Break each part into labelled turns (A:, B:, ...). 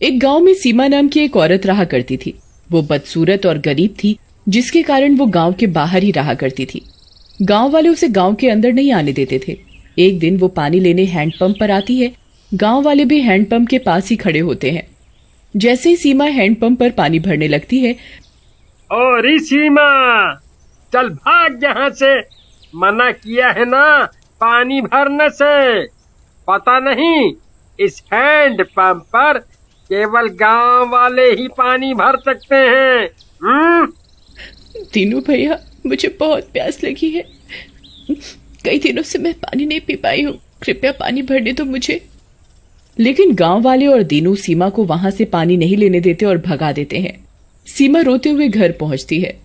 A: एक गांव में सीमा नाम की एक औरत रहा करती थी। वो बदसूरत और गरीब थी, जिसके कारण वो गांव के बाहर ही रहा करती थी। गांव वाले उसे गांव के अंदर नहीं आने देते थे। एक दिन वो पानी लेने हैंडपंप पर आती है। गांव वाले भी हैंडपंप के पास ही खड़े होते हैं। जैसे ही सीमा हैंडपंप पर पानी भरने लगती है,
B: और सीमा, चल भाग यहाँ से, मना किया है ना पानी भरने से। पता नहीं इस हैंड पंप पर केवल गांव वाले ही पानी भर सकते हैं।
A: दीनू भैया, मुझे बहुत प्यास लगी है। कई दिनों से मैं पानी नहीं पी पाई हूँ, कृपया पानी भरने दो मुझे। लेकिन गांव वाले और दीनू सीमा को वहां से पानी नहीं लेने देते और भगा देते हैं। सीमा रोते हुए घर पहुंचती है।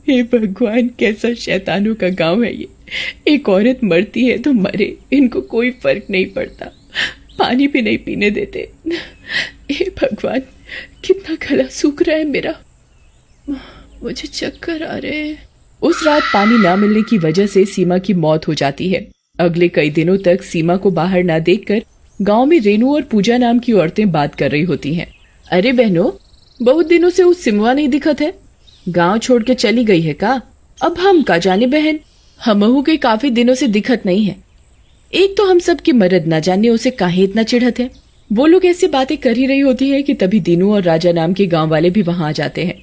A: हे भगवान, कैसा शैतानों का गांव है ये। एक औरत मरती है तो मरे, इनको कोई फर्क नहीं पड़ता, पानी भी नहीं पीने देते। हे भगवान, कितना गला सूख रहा है मेरा, मुझे चक्कर आ रहे हैं। उस रात पानी न मिलने की वजह से सीमा की मौत हो जाती है। अगले कई दिनों तक सीमा को बाहर न देखकर गांव में रेनू और पूजा नाम की औरतें बात कर रही होती हैं। अरे बहनों, बहुत दिनों से उस सिमवा नहीं दिखत है, गांव छोड़ के चली गई है का? अब हम का जाने बहन, हमहू के काफी दिनों से दिखत नहीं है। एक तो हम सब की मरद न जाने उसे काहे इतना चिढ़त है। वो लोग ऐसी बातें कर ही रही होती है कि तभी दीनू और राजा नाम के गांव वाले भी वहां आ जाते हैं।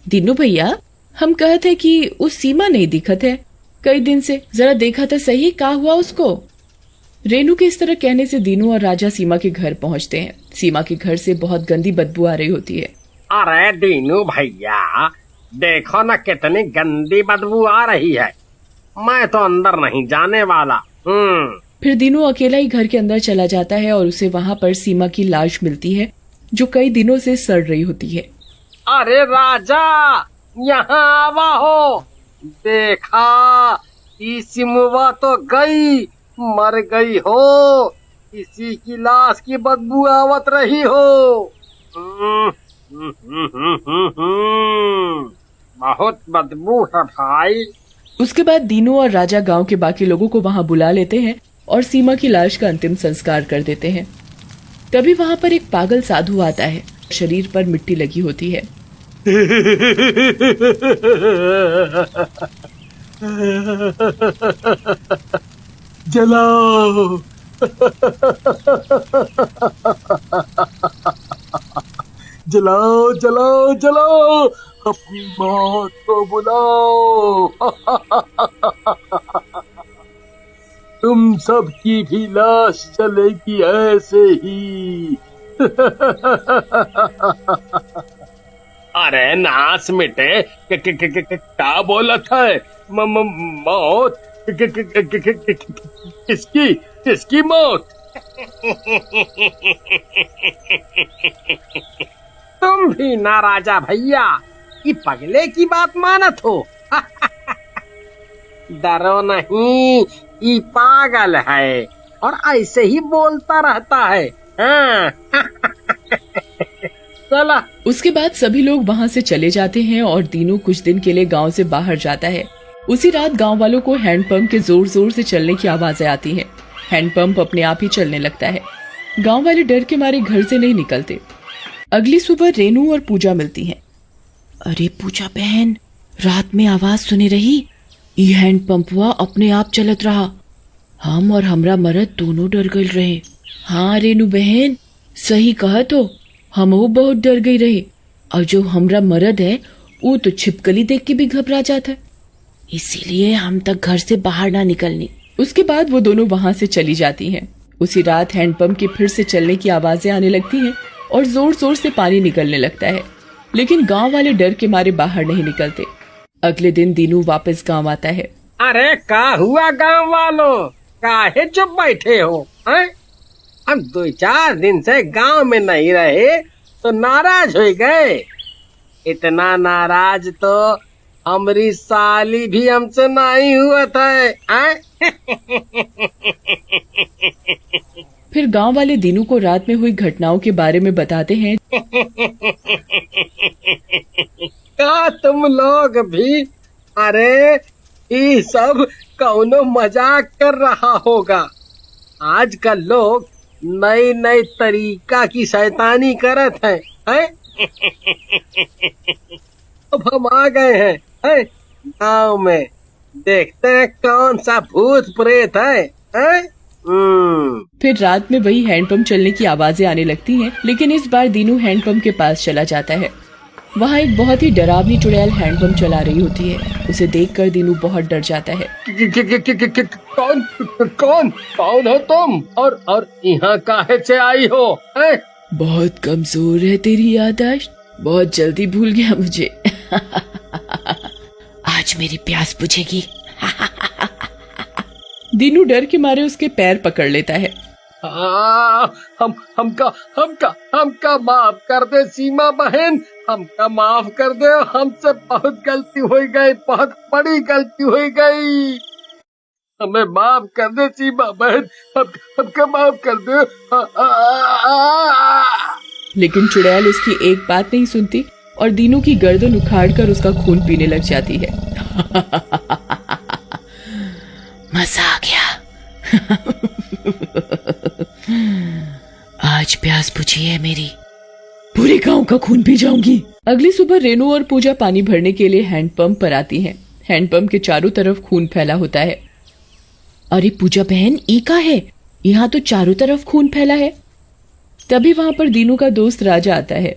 A: दीनू भैया, हम कहते हैं कि उस सीमा नहीं दिखत है कई दिन से, जरा देखा तो सही, क्या हुआ उसको? रेनू के इस तरह कहने से दीनू और राजा सीमा के घर पहुंचते हैं। सीमा के घर से बहुत गंदी बदबू आ रही होती है।
B: अरे दीनू भैया, देखो ना कितनी गंदी बदबू आ रही है, मैं तो अंदर नहीं जाने वाला।
A: फिर दीनू अकेला ही घर के अंदर चला जाता है और उसे वहां पर सीमा की लाश मिलती है, जो कई दिनों से सड़ रही होती है।
B: अरे राजा, यहाँ आवा हो, देखा सिमुआ तो गई, मर गई हो, किसी की लाश की बदबू आवत रही हो। बहुत बदबू है भाई।
A: उसके बाद दीनू और राजा गांव के बाकी लोगों को वहां बुला लेते हैं और सीमा की लाश का अंतिम संस्कार कर देते हैं। तभी वहां पर एक पागल साधु आता है, शरीर पर मिट्टी लगी होती है।
B: जलाओ, जलाओ जलाओ जलाओ, अपनी मौत को बुलाओ। तुम सब की भी लाश चलेगी ऐसे ही। अरे नाश मिटे, क्या बोलत है? मौत? किसकी किसकी मौत? तुम भी ना राजा भैया, ये पगले की बात मानत हो। डरो नहीं, ये पागल है और ऐसे ही बोलता रहता है। हाँ। चला।
A: उसके बाद सभी लोग वहां से चले जाते हैं और दीनू कुछ दिन के लिए गांव से बाहर जाता है। उसी रात गांव वालों को हैंडपंप के जोर जोर से चलने की आवाजें आती हैं। हैंडपंप अपने आप ही चलने लगता है। गांव वाले डर के मारे घर से नहीं निकलते। अगली सुबह रेनू और पूजा मिलती हैं। अरे पूजा बहन, रात में आवाज सुनी रही, ये हैंडपंप हुआ अपने आप चलत रहा, हम और हमरा मरद दोनों डर गए रहे। हाँ रेनू बहन, सही कहा तो, हम वो बहुत डर गई रहे, और जो हमरा मरद है वो तो छिपकली देख के भी घबरा जाता है, इसीलिए हम तक घर से बाहर ना निकलनी। उसके बाद वो दोनों वहां से चली जाती हैं। उसी रात हैंडपंप के फिर से चलने की आवाजें आने लगती हैं और जोर जोर से पानी निकलने लगता है, लेकिन गांव वाले डर के मारे बाहर नहीं निकलते। अगले दिन दीनू वापस गांव आता है।
B: अरे क्या हुआ गांव वालों, काहे चुप बैठे हो? हम 2-4 दिन से गांव में नहीं रहे तो नाराज हो गए। इतना नाराज तो हमारी साली भी हमसे नहीं हुआ था।
A: फिर गांव वाले दीनू को रात में हुई घटनाओं के बारे में बताते हैं।
B: क्या तुम लोग भी? अरे ये सब कौनो मजाक कर रहा होगा। आजकल लोग नई नई तरीका की शैतानी करत हैं? अब हम आ गए हैं गांव में। देखते हैं कौन सा भूत प्रेत है, हैं?
A: फिर रात में वही हैंडपंप चलने की आवाजें आने लगती हैं, लेकिन इस बार दीनू हैंडपंप के पास चला जाता है। वहाँ एक बहुत ही डरावनी चुड़ैल हैंडपंप चला रही होती है। उसे देखकर दीनू बहुत डर जाता है।
B: कौन कौन कौन हो तुम, और यहाँ काहे से आई हो, हैं?
A: बहुत कमजोर है तेरी याददाश्त, बहुत जल्दी भूल गया मुझे। आज मेरी प्यास बुझेगी। दीनू डर के मारे उसके पैर पकड़ लेता है।
B: हमका माफ कर दे सीमा बहन, हमका माफ कर दे। हमसे बहुत गलती हो गई, बहुत बड़ी गलती हो गई। हमें माफ कर दे सीमा बहन, हमका माफ कर दे।
A: लेकिन चुड़ैल उसकी एक बात नहीं सुनती और दीनू की गर्दन उखाड़कर उसका खून पीने लग जाती है। मजा आ गया। आज प्यास बुझी है मेरी, पूरे गांव का खून पी जाऊंगी। अगली सुबह रेनू और पूजा पानी भरने के लिए हैंडपंप पर आती हैं। हैंडपंप के चारों तरफ खून फैला होता है। अरे पूजा बहन, ई का है? यहाँ तो चारों तरफ खून फैला है। तभी वहां पर दीनू का दोस्त राजा आता है।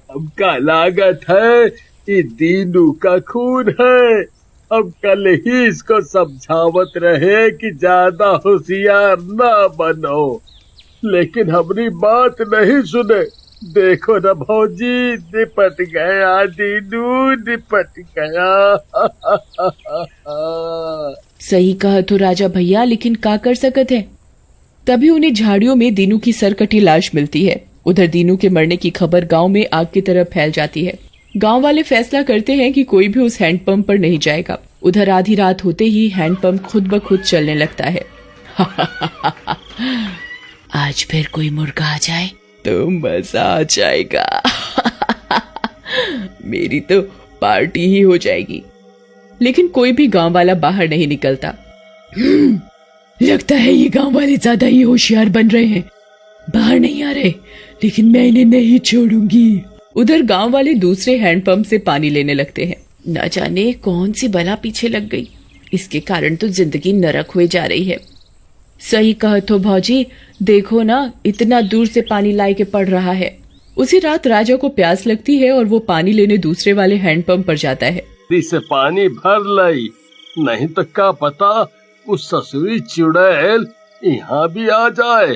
B: हमका लागत है कि दीनू का खून है। अब कल ही इसको समझावत रहे कि ज्यादा होशियार ना बनो, लेकिन हमारी बात नहीं सुने। देखो न भौजी, निपट गया दीनू, निपट गया।
A: सही कहा तो राजा भैया, लेकिन का कर सकत है। तभी उन्हें झाड़ियों में दीनू की सरकटी लाश मिलती है। उधर दीनू के मरने की खबर गांव में आग की तरह फैल जाती है। गांव वाले फैसला करते हैं कि कोई भी उस हैंडपंप पर नहीं जाएगा। उधर आधी रात होते ही हैंडपंप खुद ब खुद चलने लगता है। आज फिर कोई मुर्गा आ जाए तो मजा आ जाएगा। मेरी तो पार्टी ही हो जाएगी। लेकिन कोई भी गांव वाला बाहर नहीं निकलता। लगता है ये गांव वाले ज्यादा ही होशियार बन रहे हैं, बाहर नहीं आ रहे, लेकिन मैं इन्हें नहीं छोड़ूंगी। उधर गांव वाले दूसरे हैंडपंप से पानी लेने लगते हैं। न जाने कौन सी बला पीछे लग गई, इसके कारण तो जिंदगी नरक हुए जा रही है। सही कहा तो भौजी, देखो ना, इतना दूर से पानी लाए के पड़ रहा है। उसी रात राजा को प्यास लगती है और वो पानी लेने दूसरे वाले हैंडपंप पर जाता है।
B: से पानी भर लाई, नहीं तो क्या पता उस ससुरी चुड़ैल यहाँ भी आ जाए।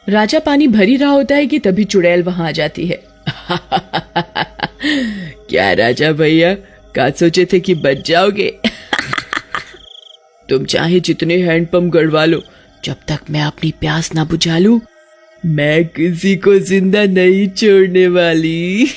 A: राजा पानी भरी रहा होता है कि तभी चुड़ैल वहां आ जाती है। क्या राजा भैया, क्या सोचे थे कि बच जाओगे? तुम चाहे जितने हैंडपंप गड़वा लो, जब तक मैं अपनी प्यास ना बुझा लूं, मैं किसी को जिंदा नहीं छोड़ने वाली।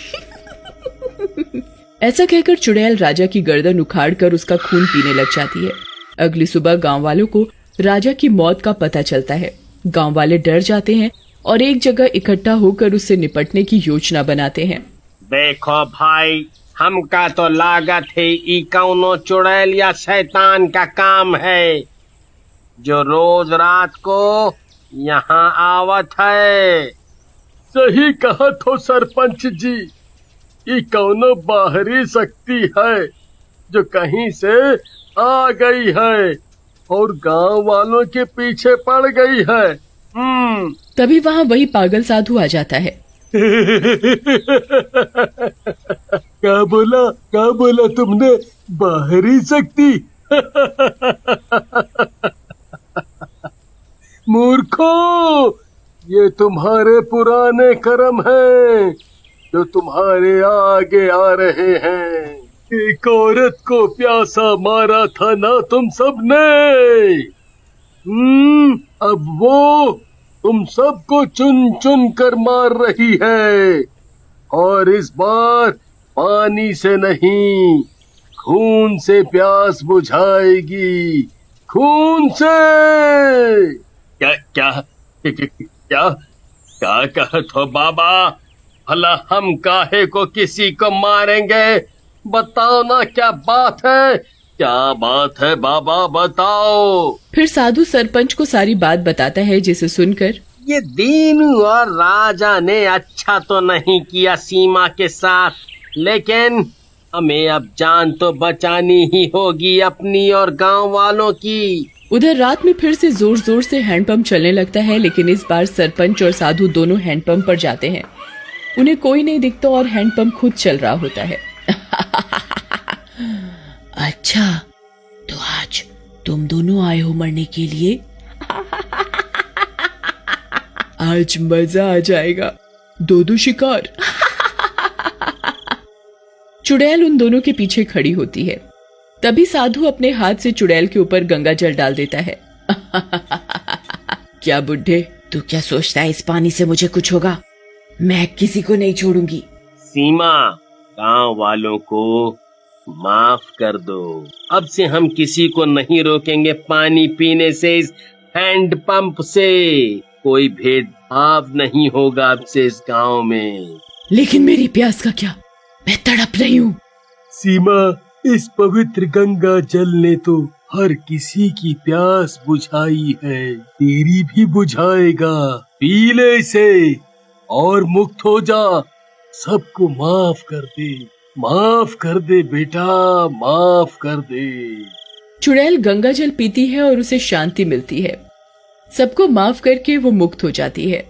A: ऐसा कहकर चुड़ैल राजा की गर्दन उखाड़कर उसका खून पीने लग जाती है। अगली सुबह गांव वालों को राजा की मौत का पता चलता है। गांव वाले डर जाते हैं और एक जगह इकट्ठा होकर उससे निपटने की योजना बनाते हैं।
B: देखो भाई, हमका तो लागत है ई कौनो चुड़ैल या शैतान का काम है, जो रोज रात को यहाँ आवत है। सही कहा तो सरपंच जी, ये कौनो बाहरी शक्ति है जो कहीं से आ गई है और गांव वालों के पीछे पड़ गई है।
A: तभी वहाँ वही पागल साधु आ जाता है।
B: क्या बोला तुमने, बाहरी शक्ति? मूर्खो, ये तुम्हारे पुराने कर्म हैं जो तुम्हारे आगे आ रहे हैं। एक औरत को प्यासा मारा था ना तुम सबने, अब वो तुम सबको चुन चुन कर मार रही है, और इस बार पानी से नहीं, खून से प्यास बुझाएगी, खून से। क्या क्या क्या, क्या? क्या कहत हो बाबा? भला हम काहे को किसी को मारेंगे? बताओ ना, क्या बात है? क्या बात है बाबा, बताओ।
A: फिर साधु सरपंच को सारी बात बताता है, जिसे सुनकर
B: ये दीनू और राजा ने अच्छा तो नहीं किया सीमा के साथ, लेकिन हमें अब जान तो बचानी ही होगी अपनी और गांव वालों की।
A: उधर रात में फिर से जोर जोर से हैंडपंप चलने लगता है, लेकिन इस बार सरपंच और साधु दोनों हैंडपंप पर जाते हैं। उन्हें कोई नहीं दिखता और हैंडपंप खुद चल रहा होता है। अच्छा, तो आज तुम दोनों आए हो मरने के लिए? आज मजा आ जाएगा, दो दो शिकार। चुड़ैल उन दोनों के पीछे खड़ी होती है। तभी साधु अपने हाथ से चुड़ैल के ऊपर गंगा जल डाल देता है। क्या बुड्ढे, तू क्या सोचता है इस पानी से मुझे कुछ होगा? मैं किसी को नहीं छोड़ूंगी।
B: सीमा, गांव वालों को माफ कर दो। अब से हम किसी को नहीं रोकेंगे पानी पीने से। इस हैंडपंप से कोई भेदभाव नहीं होगा अब से इस गांव में।
A: लेकिन मेरी प्यास का क्या? मैं तड़प रही हूँ।
B: सीमा, इस पवित्र गंगा जल ने तो हर किसी की प्यास बुझाई है, तेरी भी बुझाएगा। पी ले इसे और मुक्त हो जा। सबको माफ कर दे बेटा, माफ कर दे।
A: चुड़ैल गंगा जल पीती है और उसे शांति मिलती है। सबको माफ करके वो मुक्त हो जाती है।